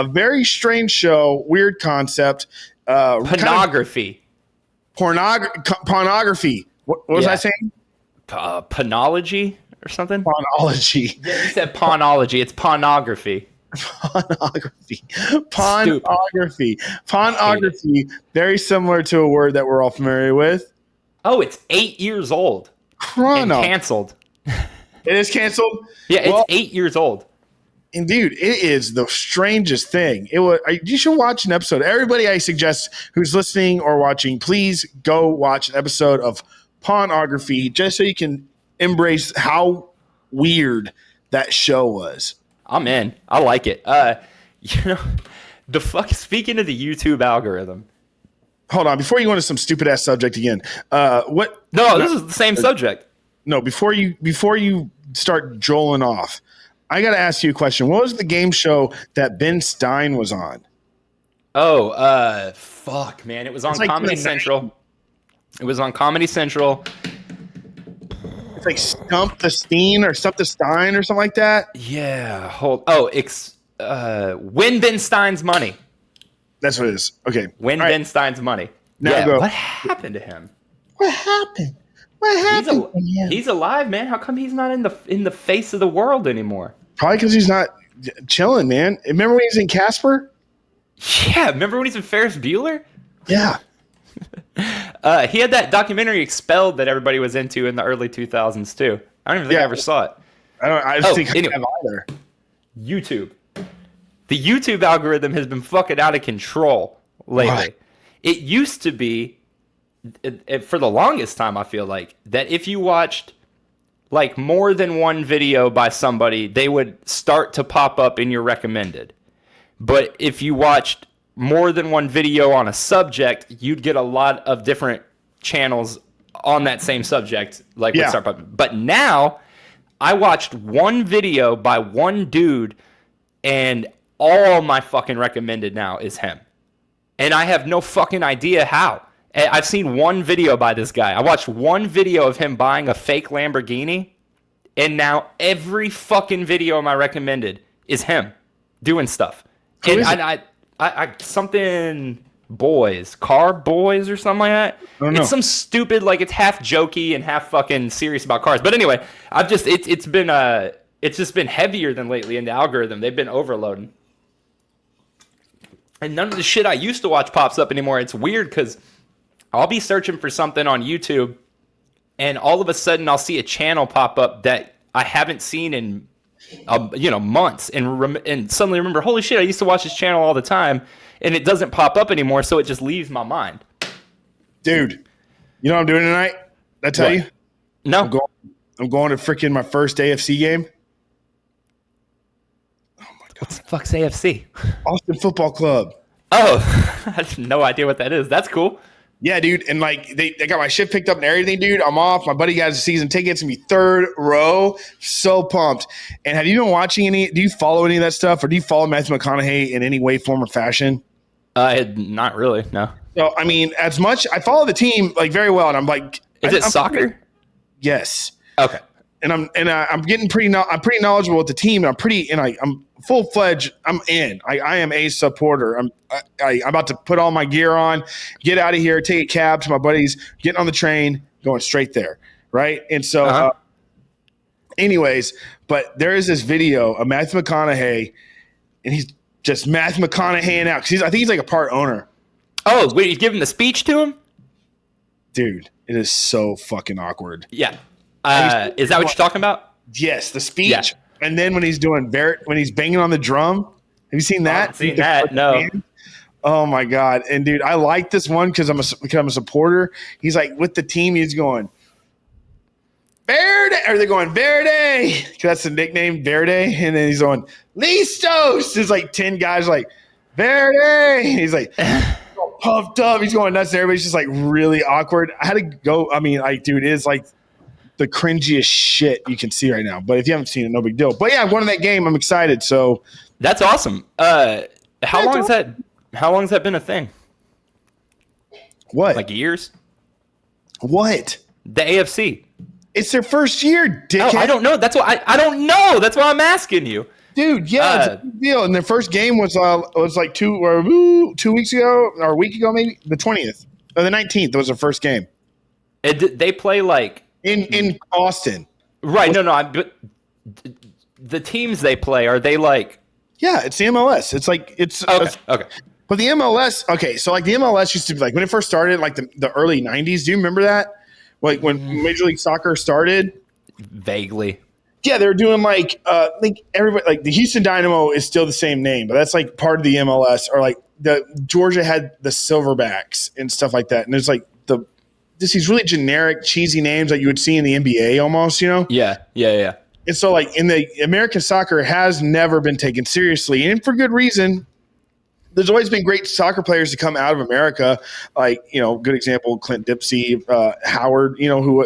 very strange show, weird concept. Pornography. Pornography. What was I saying? Panology or something? Pawnology. Yeah, you said pawnology. It's pornography. Pornography. Very similar to a word that we're all familiar with. Oh, it's 8 years old. And canceled. It is canceled? Yeah, it's 8 years old. And dude, it is the strangest thing. You should watch an episode. Everybody I suggest who's listening or watching, please go watch an episode of Pornography just so you can embrace how weird that show was. I'm in. I like it. Speaking of the YouTube algorithm. Hold on, before you go into some stupid ass subject again. This is the same subject. No, before you start joling off, I got to ask you a question. What was the game show that Ben Stein was on? Oh, fuck, man. It was on Comedy Central. It was on Comedy Central. It's like Stump the Stein or Stump the Stein or something like that. Yeah. Win Ben Stein's money. That's what it is. Okay. Win Ben Stein's money. Now go. What happened to him? What happened? He's alive, man. How come he's not in the face of the world anymore? Probably because he's not chilling, man. Remember when he was in Casper? Yeah. Remember when he's in Ferris Bueller? Yeah. He had that documentary Expelled that everybody was into in the early 2000s too. I don't even think I ever saw it. I don't think I have either. YouTube. The YouTube algorithm has been fucking out of control lately. What? It used to be, for the longest time, I feel like, that if you watched like more than one video by somebody, they would start to pop up in your recommended. But if you watched more than one video on a subject, you'd get a lot of different channels on that same subject. Would start popping. But now, I watched one video by one dude, and all my fucking recommended now is him. And I have no fucking idea how. I've seen one video by this guy. I watched one video of him buying a fake Lamborghini, and now every fucking video of my recommended is him doing stuff. And I something boys, car boys or something like that. It's some stupid, it's half jokey and half fucking serious about cars. But anyway, it's just been heavier than lately in the algorithm. They've been overloading. And none of the shit I used to watch pops up anymore. It's weird because I'll be searching for something on YouTube, and all of a sudden I'll see a channel pop up that I haven't seen in months, and suddenly remember, holy shit, I used to watch this channel all the time, and it doesn't pop up anymore, so it just leaves my mind. Dude, you know what I'm doing tonight? Did I tell you? No. I'm going to freaking my first AFC game. What the fuck's AFC? Austin Football Club. Oh, I have no idea what that is. That's cool. Yeah, dude. And they got my shit picked up and everything, dude. I'm off. My buddy got his season tickets. It's going to be third row. So pumped. And have you been watching do you follow any of that stuff, or do you follow Matthew McConaughey in any way, form, or fashion? Not really, no. So, I mean, as much, I follow the team very well, and I'm like. Is it soccer? Yes. Okay. And I'm getting pretty knowledgeable with the team, and I'm full-fledged. I'm in. I am a supporter. I'm about to put all my gear on, get out of here, take a cab to my buddies, getting on the train, going straight there, right? And so, anyways, but there is this video of Matthew McConaughey, and he's just Matthew McConaughey out because I think he's like a part owner. Oh, wait, he's giving the speech to him? Dude, it is so fucking awkward. Yeah. Is that what you're talking about? Yes, the speech. Yeah. And then when he's banging on the drum, you seen I that? haven't seen that. No. Oh my god! And dude, I like this one because I'm a supporter. He's like with the team. He's going Verde, or they're going Verde because that's the nickname Verde. And then he's going Listos. There's like 10 guys like Verde. He's like puffed up. He's going nuts. And everybody's just like really awkward. I had to go. I mean, like, dude, it's like the cringiest shit you can see right now. But if you haven't seen it, no big deal. But yeah, I won that game. I'm excited. So that's awesome. How long has that been a thing? What? Like years? What? The AFC. It's their first year, dickhead. Oh, I don't know. That's why I don't know. That's why I'm asking you. Dude, yeah, it's a big deal. And their first game was like 2 weeks ago, or a week ago, maybe the 20th or the 19th was their first game. They play like in Austin, right? But the teams they play, are they like? Yeah, it's the MLS. It's like it's okay. But the MLS, okay, so like the MLS used to be like when it first started, like the early '90s. Do you remember that? Like when Major League Soccer started? Vaguely. Yeah, they were doing like everybody, like the Houston Dynamo is still the same name, but that's like part of the MLS. Or like the Georgia had the Silverbacks and stuff like that. And there's like just these really generic, cheesy names that you would see in the NBA almost, you know? Yeah. And so like in the American soccer has never been taken seriously, and for good reason. There's always been great soccer players to come out of America, like, you know, good example, Clint Dempsey, Howard, you know, who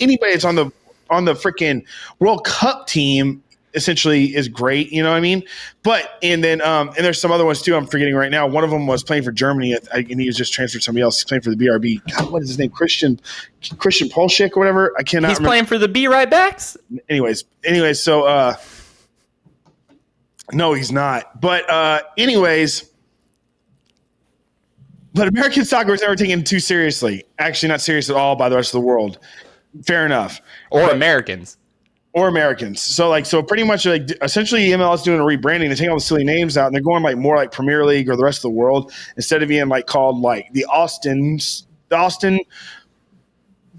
anybody that's on the freaking World Cup team essentially is great, you know what I mean? But and there's some other ones too I'm forgetting right now. One of them was playing for Germany, and he was just transferred to somebody else. He's playing for the BRB. God, what is his name? Christian Pulisic or whatever. I cannot. He's remember. playing for the B right backs. Anyways, so no, he's not. But but American soccer was never taken too seriously. Actually, not serious at all by the rest of the world. Fair enough. Americans. So pretty much like essentially MLS is doing a rebranding. They're taking all the silly names out and they're going like more like Premier League or the rest of the world instead of being like called like the Austin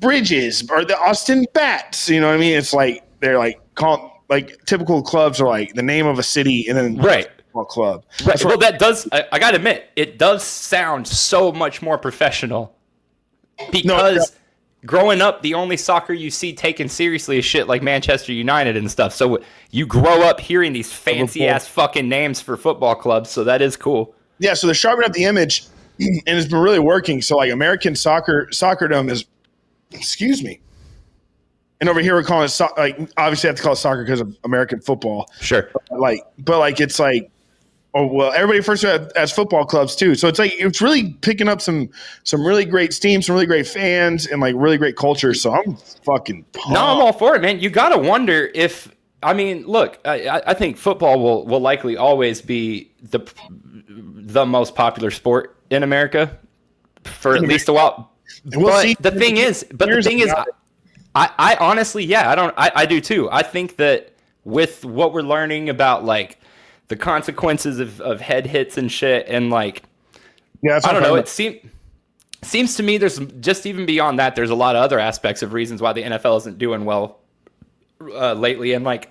Bridges or the Austin Bats. You know what I mean? It's like they're like called like typical clubs are like the name of a city and then right. Club. Right. Well, that does. I gotta admit, it does sound so much more professional. Because growing up, the only soccer you see taken seriously is shit like Manchester United and stuff. So you grow up hearing these fancy ass fucking names for football clubs. So that is cool. Yeah. So they're sharpening up the image, and it's been really working. So like American soccerdom is, excuse me. And over here we're calling it like obviously I have to call it soccer because of American football. Sure. But it's like. Oh, well, everybody first has football clubs too. So it's like it's really picking up some really great steam, some really great fans, and like really great culture. So I'm fucking pumped. No, I'm all for it, man. You got to wonder if – I mean, look, I think football will likely always be the most popular sport in America for at least a while. But the thing is, I honestly, yeah, I do too. I think that with what we're learning about like – the consequences of head hits and shit, and like, yeah, I don't know. It seems to me there's just even beyond that. There's a lot of other aspects of reasons why the NFL isn't doing well lately, and like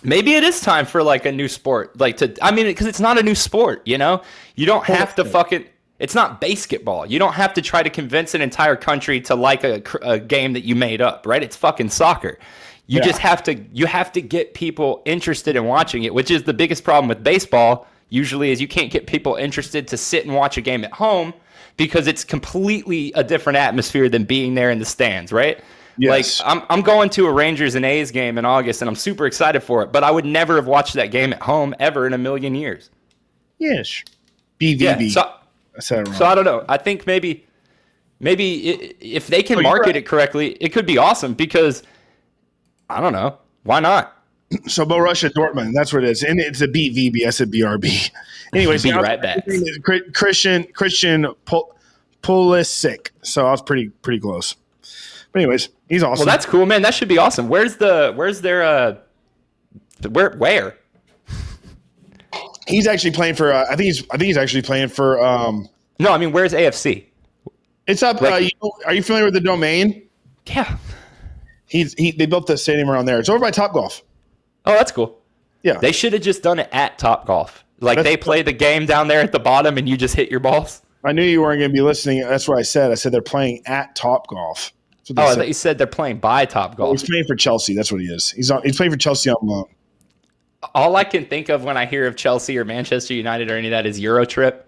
maybe it is time for like a new sport. Because it's not a new sport, you know. You don't have to It's not basketball. You don't have to try to convince an entire country to like a game that you made up, right? It's fucking soccer. You just have to get people interested in watching it, which is the biggest problem with baseball usually is you can't get people interested to sit and watch a game at home because it's completely a different atmosphere than being there in the stands, right? Yes. Like I'm going to a Rangers and A's game in August and I'm super excited for it, but I would never have watched that game at home ever in a million years. Yes. BVB. Yeah, I said it wrong. So I don't know. I think maybe if they can market it correctly, it could be awesome because I don't know. Why not? So Borussia Dortmund, that's what it is. And it's a BVB. I said BRB. Anyways, right back. Christian Pulisic. So I was pretty close. But anyways, he's awesome. Well, that's cool, man. That should be awesome. Where's their where? He's actually playing for I think he's actually playing for No, I mean, where's AFC? It's up are you familiar with the Domain? Yeah. They built the stadium around there. It's over by Topgolf. Oh, that's cool. Yeah. They should have just done it at Topgolf. Like they play the game down there at the bottom and you just hit your balls? I knew you weren't going to be listening. That's what I said. I said they're playing at Top Golf. I thought you said they're playing by Top Golf. He's playing for Chelsea. That's what he is. He's playing for Chelsea on loan. All I can think of when I hear of Chelsea or Manchester United or any of that is Eurotrip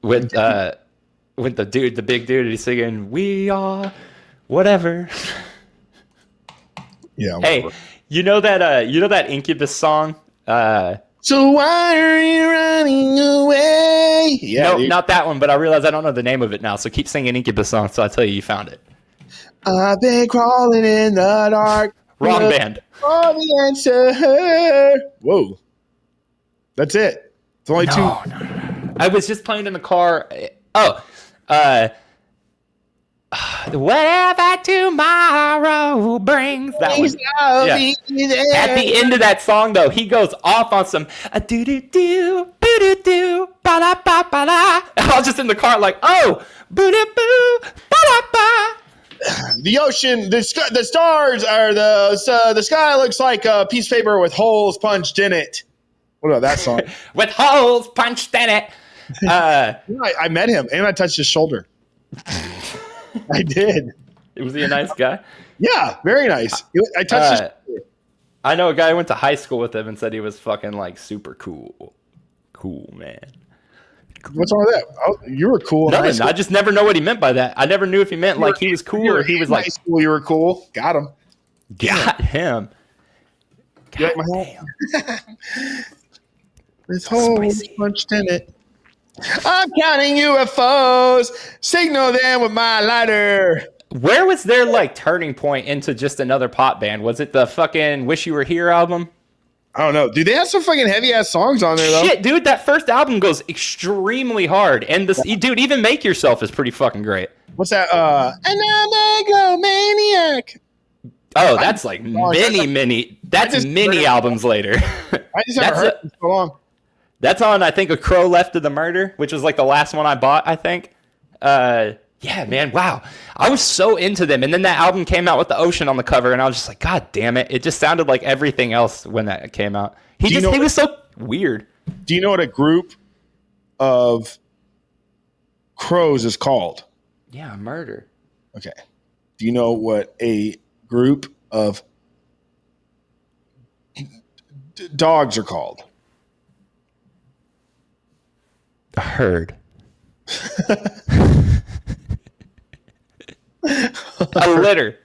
with the dude, the big dude. He's singing "We Are Whatever." Yeah. Whatever. Hey, you know that Incubus song? So why are you running away? Yeah, no, not that one. But I realize I don't know the name of it now. So keep singing Incubus song. So I tell you found it. I've been crawling in the dark. Wrong band. For the answer. Whoa. That's it. It's only two. No. I was just playing in the car. Whatever tomorrow brings. That one. Yeah. At the end of that song, though, he goes off on some do do do boo do do ba da ba ba da. I was just in the car like, oh, boo do boo ba da ba. The ocean, the stars are the sky looks like a piece of paper with holes punched in it. What about that song? With holes punched in it. I met him and I touched his shoulder. I did. Was he a nice guy? Yeah, very nice. I touched his shoulder. I know a guy who went to high school with him and said he was fucking like super cool. Cool, man. What's wrong with that? Oh, you were cool. Nothing. I just never know what he meant by that. I never knew if he meant like he was cool or he was like. High school, you were cool. Got him. Got him. You like my hat? This hole punched in it. I'm counting UFOs. Signal them with my lighter. Where was their like turning point into just another pop band? Was it the fucking "Wish You Were Here" album? I don't know. Dude, they have some fucking heavy ass songs on there though. Shit, dude, that first album goes extremely hard, and dude, even "Make Yourself" is pretty fucking great. What's that? Another Maniac. Oh, that's like many. That's many albums later. I just haven't heard it in so long. That's on, I think, A Crow Left of the Murder, which was like the last one I bought, I think. Yeah, man, wow. I was so into them. And then that album came out with the ocean on the cover, and I was just like, God damn it. It just sounded like everything else when that came out. He was so weird. Do you know what a group of crows is called? Yeah, murder. Okay. Do you know what a group of dogs are called? A herd. A litter.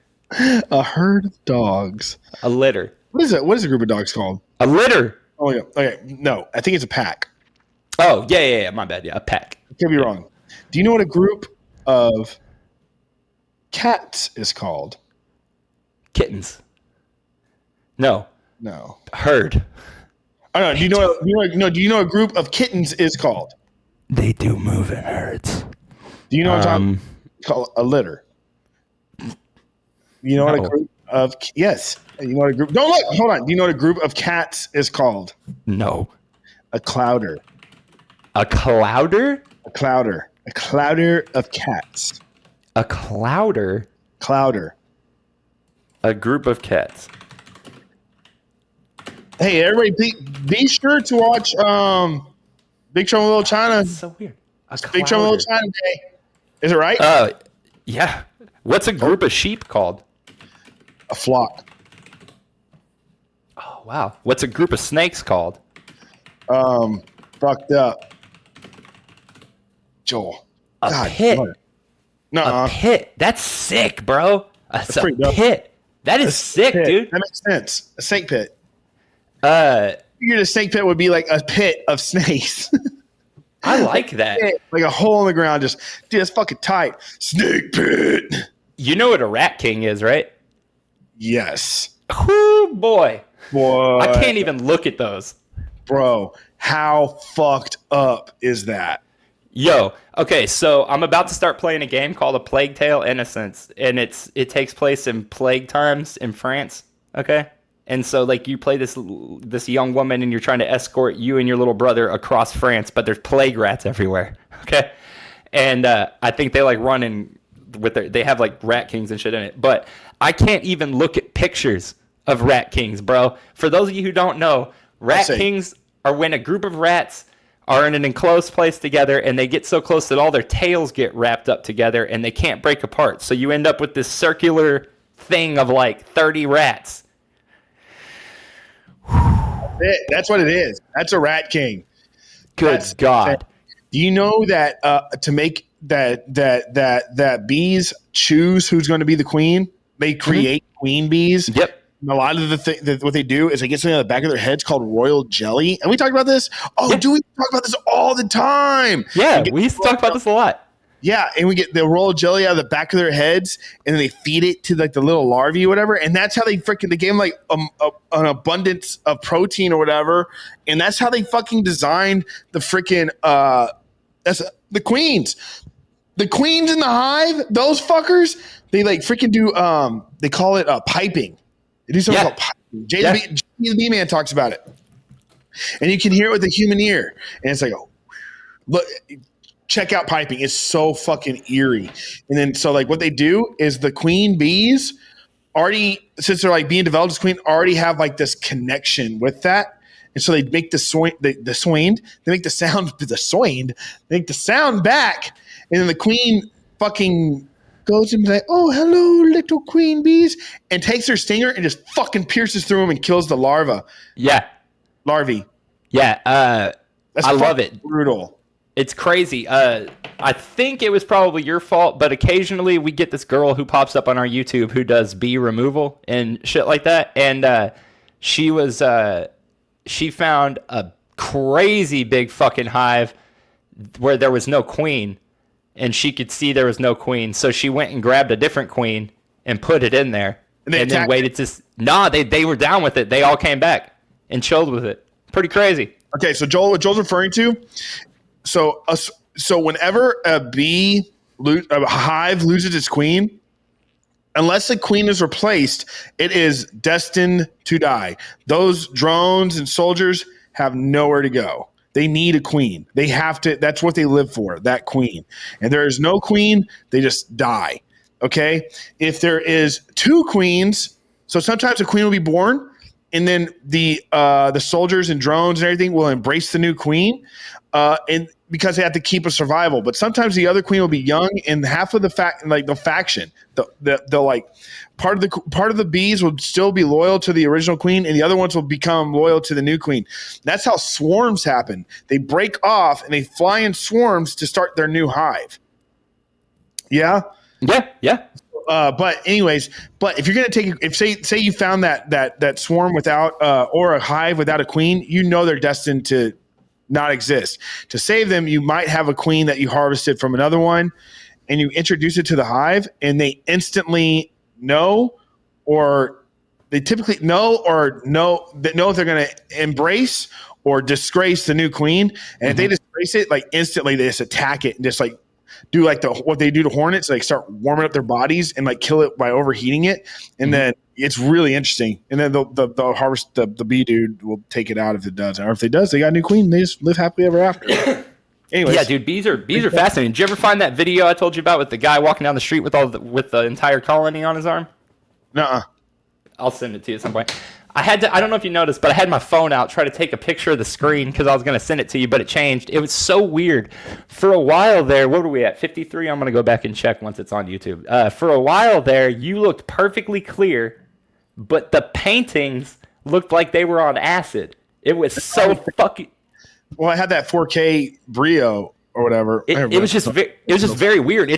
A herd of dogs. A litter. What is it? What is a group of dogs called? A litter. Oh, yeah. Okay. No, I think it's a pack. Oh, yeah. My bad. Yeah, a pack. I could be wrong. Do you know what a group of cats is called? Kittens. No. Herd. I don't know. Do you know a group of kittens is called? They do move in herds. Do you know what I'm called? A litter. You know what a group of yes. You know what a group? Don't look. Hold on. Do you know what a group of cats is called? No. A clouder. A clouder? A clouder. A clouder of cats. A clouder? Clouder. A group of cats. Hey, everybody, be sure to watch Big Trouble in Little China. That's so weird. Big Trouble in Little China Day. Is it right? Yeah. What's a group of sheep called? A flock. Oh, wow. What's a group of snakes called? Fucked up. Joel. A pit. No. A pit. That's sick, bro. That's a pit. That is sick, dude. That makes sense. A snake pit. I figured a snake pit would be like a pit of snakes. I like that. Like a hole in the ground. Dude, that's fucking tight. Snake pit. You know what a rat king is, right? Yes. Whoo, boy. I can't even look at those. Bro, how fucked up is that? Yo, okay, so I'm about to start playing a game called A Plague Tale: Innocence, and it takes place in plague times in France, okay? And so, like, you play this young woman, and you're trying to escort you and your little brother across France, but there's plague rats everywhere, okay? And I think they, like, run in with they have, like, rat kings and shit in it. But I can't even look at pictures of rat kings, bro. For those of you who don't know, rat kings are when a group of rats are in an enclosed place together and they get so close that all their tails get wrapped up together and they can't break apart. So you end up with this circular thing of like 30 rats. That's what it is. That's a rat king. Good God. Do you know that to make that bees choose who's going to be the queen, they create queen bees? Yep. And a lot of what they do is they get something on the back of their heads called royal jelly. And we talked about this. Oh, do we talk about this all the time? Yeah, we used to talk about this a lot. Yeah, and we get the royal jelly out of the back of their heads, and then they feed it to like the little larvae or whatever, and that's how they gave them like an abundance of protein or whatever, and that's how they fucking designed the freaking that's the queens. The queens in the hive, those fuckers, they like freaking do they call it piping. They do something called piping. Jay the Bee Man talks about it, and you can hear it with the human ear, and it's like, oh, look. Check out piping. It's so fucking eerie. And then, so like what they do is the queen bees already, since they're like being developed as queen, already have like this connection with that. And so they make the swaned, they make the sound, they make the sound back. And then the queen fucking goes and be like, oh, hello, little queen bees, and takes her stinger and just fucking pierces through them and kills the larvae. Yeah. Larvae. Yeah. I love it. Brutal. It's crazy. I think it was probably your fault, but occasionally we get this girl who pops up on our YouTube who does bee removal and shit like that. And she found a crazy big fucking hive where there was no queen, and she could see there was no queen. So she went and grabbed a different queen and put it in there, and then waited to. They were down with it. They all came back and chilled with it. Pretty crazy. Okay, so what Joel's referring to. So whenever a hive loses its queen, unless the queen is replaced, it is destined to die. Those drones and soldiers have nowhere to go. They need a queen. They have to. That's what they live for, that queen. And there is no queen, they just die. Okay? If there is two queens, so sometimes a queen will be born, and then the soldiers and drones and everything will embrace the new queen. And because they have to keep a survival, but sometimes the other queen will be young, and half of the faction, they'll like part of the bees will still be loyal to the original queen, and the other ones will become loyal to the new queen. That's how swarms happen. They break off and they fly in swarms to start their new hive. Yeah. But anyways, if you're gonna take, say you found that swarm without or a hive without a queen, you know they're destined to not exist. To save them, you might have a queen that you harvested from another one, and you introduce it to the hive, and they instantly know, or they typically know if they're going to embrace or disgrace the new queen. And if they disgrace it, like instantly they just attack it and just like do like what they do to hornets, like start warming up their bodies and like kill it by overheating it. And then it's really interesting. And then the harvest, the bee dude will take it out if it does. Or if it does, they got a new queen. They just live happily ever after. Anyways. Yeah, dude, bees are fascinating. Did you ever find that video I told you about with the guy walking down the street with the entire colony on his arm? Nuh-uh. I'll send it to you at some point. I don't know if you noticed, but I had my phone out, try to take a picture of the screen because I was going to send it to you, but it changed. It was so weird. For a while there, what were we at, 53? I'm going to go back and check once it's on YouTube. For a while there, you looked perfectly clear, but the paintings looked like they were on acid. It was so fucking... Well, I had that 4K Brio or whatever. It was just very weird.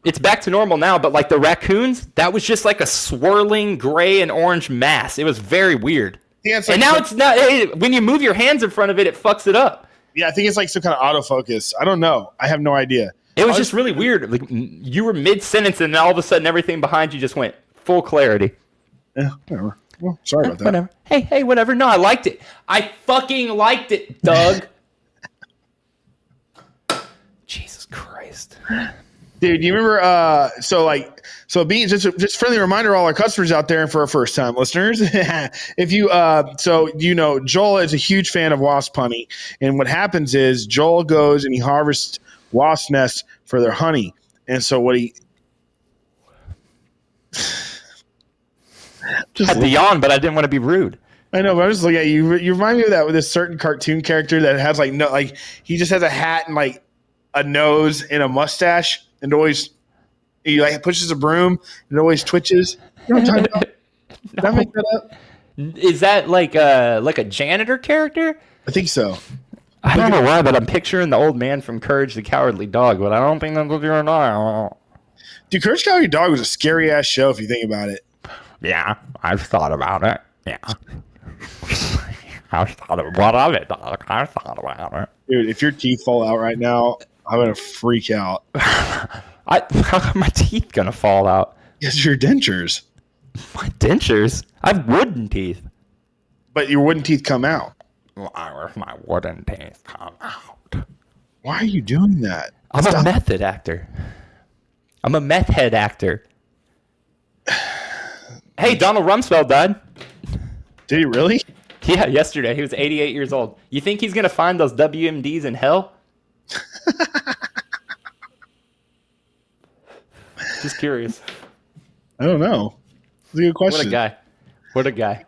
It's back to normal now, but like the raccoons, that was just like a swirling gray and orange mass. It was very weird. Yeah, it's like, and now it's not. When you move your hands in front of it, it fucks it up. Yeah, I think it's like some kind of autofocus. I don't know. I have no idea. It was just really weird. Like you were mid sentence, and then all of a sudden, everything behind you just went full clarity. Yeah, whatever. Well, sorry about that. Whatever. Hey, whatever. No, I liked it. I fucking liked it, Doug. Jesus Christ. Dude, you remember? So being just friendly reminder, to all our customers out there, and for our first time listeners, if you Joel is a huge fan of wasp honey, and what happens is Joel goes and he harvests wasp nests for their honey, and so what he just had to yawn, but I didn't want to be rude. I know, but I'm just looking at you. You remind me of that with this certain cartoon character that has like no, like he just has a hat and like a nose and a mustache, and always he like pushes a broom and it always twitches. You know what I'm talking about? Did I make that up? Is that like a janitor character? I think so. I don't know why, but I'm picturing the old man from Courage the Cowardly Dog, but I don't think that's what you're not. Dude, Courage the Cowardly Dog was a scary ass show if you think about it. Yeah, I've thought about it. Yeah. I've thought about it, dog. I've thought about it. Dude, if your teeth fall out right now, I'm going to freak out. How are my teeth going to fall out? Yes, your dentures. My dentures? I have wooden teeth. But your wooden teeth come out. Why were my wooden teeth come out? Why are you doing that? I'm a method actor. I'm a meth head actor. Hey, Donald Rumsfeld died. Did he really? Yeah, yesterday. He was 88 years old. You think he's going to find those WMDs in hell? Just curious. I don't know. That's a good question. What a guy. What a guy.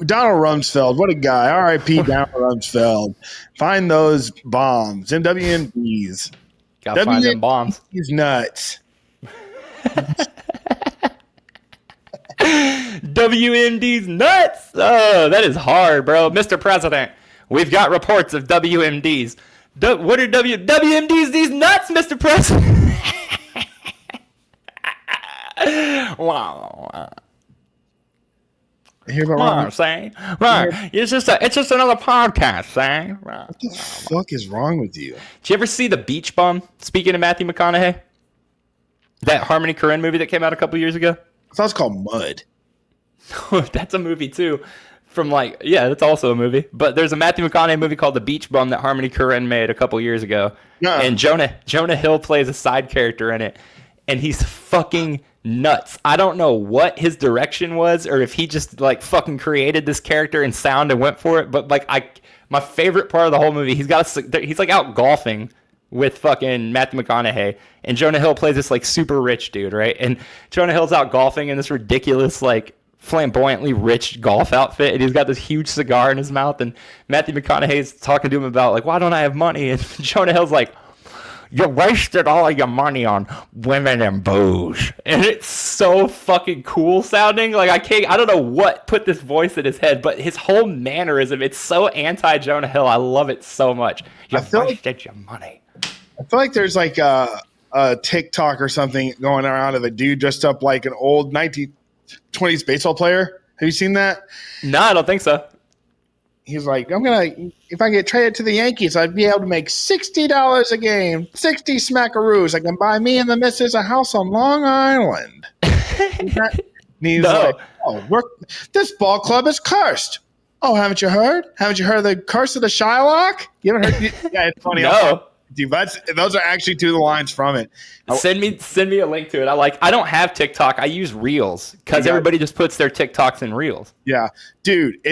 Donald Rumsfeld. What a guy. R.I.P. Donald Rumsfeld. Find those bombs. Them WMDs. Gotta find them bombs. He's nuts. WMD's nuts. Oh, that is hard, bro. Mr. President, we've got reports of WMDs. What are WMDs? These nuts, Mr. President. Wow. Hear about Ron, say, right? It's just another podcast, say. What the fuck is wrong with you? Did you ever see The Beach Bum? Speaking of Matthew McConaughey, that Harmony Korine movie that came out a couple years ago. I thought it was called Mud. That's a movie too. That's also a movie. But there's a Matthew McConaughey movie called The Beach Bum that Harmony Korine made a couple years ago. Yeah. And Jonah Hill plays a side character in it, and he's fucking nuts. I don't know what his direction was, or if he just like fucking created this character in sound and went for it. But like my favorite part of the whole movie, he's like out golfing with fucking Matthew McConaughey, and Jonah Hill plays this like super rich dude, right? And Jonah Hill's out golfing in this ridiculous like flamboyantly rich golf outfit, and he's got this huge cigar in his mouth, and Matthew McConaughey's talking to him about like, why don't I have money? And Jonah Hill's like, you wasted all of your money on women and booze. And it's so fucking cool sounding. Like I don't know what put this voice in his head, but his whole mannerism, it's so anti-Jonah Hill. I love it so much. You wasted your money. I feel like there's like a TikTok or something going around of a dude dressed up like an old 1920s baseball player. Have you seen that? No, I don't think so. He's like, if I get traded to the Yankees, I'd be able to make $60 a game, 60 smackaroos. I can buy me and the missus a house on Long Island. And he's like, this ball club is cursed. Oh, haven't you heard? Haven't you heard of the curse of the Shylock? You haven't heard? Yeah, it's funny. No. Dude, those are actually two of the lines from it. Send me a link to it. I don't have TikTok. I use Reels because everybody just puts their TikToks in Reels. Yeah, dude. Do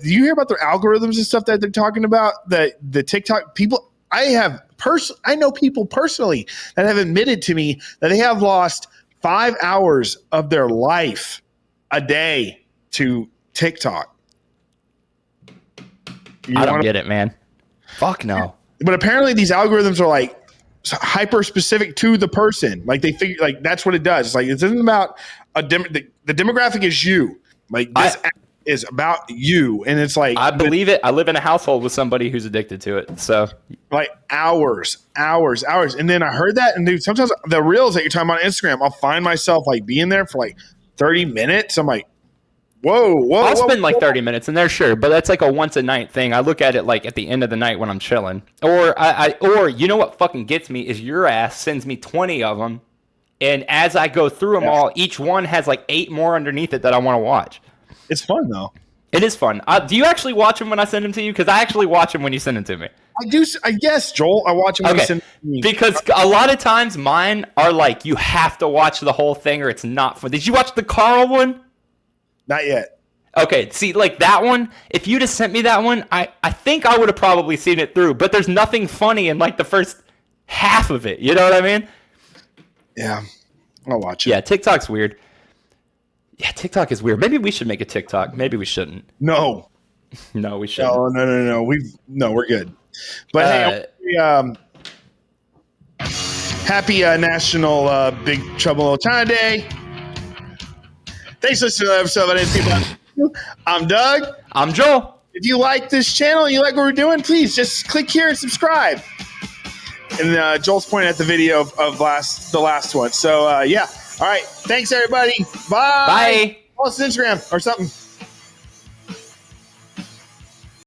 you hear about their algorithms and stuff that they're talking about? The TikTok people. I know people personally that have admitted to me that they have lost 5 hours of their life a day to TikTok. I don't get it, man. Fuck no. But apparently these algorithms are like hyper specific to the person. Like they figure like that's what it does. It's like it isn't about the demographic is you. Like this app is about you, and it's like I believe it. I live in a household with somebody who's addicted to it. So like hours. And then I heard that, and dude, sometimes the reels that you're talking about on Instagram, I'll find myself like being there for like 30 minutes. I'm like, Whoa! I'll spend like 30 minutes in there, sure, but that's like a once a night thing. I look at it like at the end of the night when I'm chilling. Or you know what fucking gets me is your ass sends me 20 of them, and as I go through them all, each one has like 8 more underneath it that I want to watch. It's fun though. It is fun. Do you actually watch them when I send them to you? Because I actually watch them when you send them to me. I do. I guess, Joel. I watch them when you send them to me. Because a lot of times mine are like you have to watch the whole thing or it's not fun. Did you watch the Carl one? Not yet. Okay, see, like that one, if you'd have sent me that one, I think I would have probably seen it through, but there's nothing funny in like the first half of it. You know what I mean? Yeah, I'll watch it. Yeah, TikTok's weird. Yeah, TikTok is weird. Maybe we should make a TikTok. Maybe we shouldn't. No, No, we shouldn't. no. We're good. But hey, happy National Big Trouble in Little China Day. Thanks for listening to the episode of I Didn't See About You. I'm Doug. I'm Joel. If you like this channel and you like what we're doing, please just click here and subscribe. And Joel's pointing at the video of the last one. So, yeah. All right. Thanks, everybody. Bye. Bye. Follow us on Instagram or something.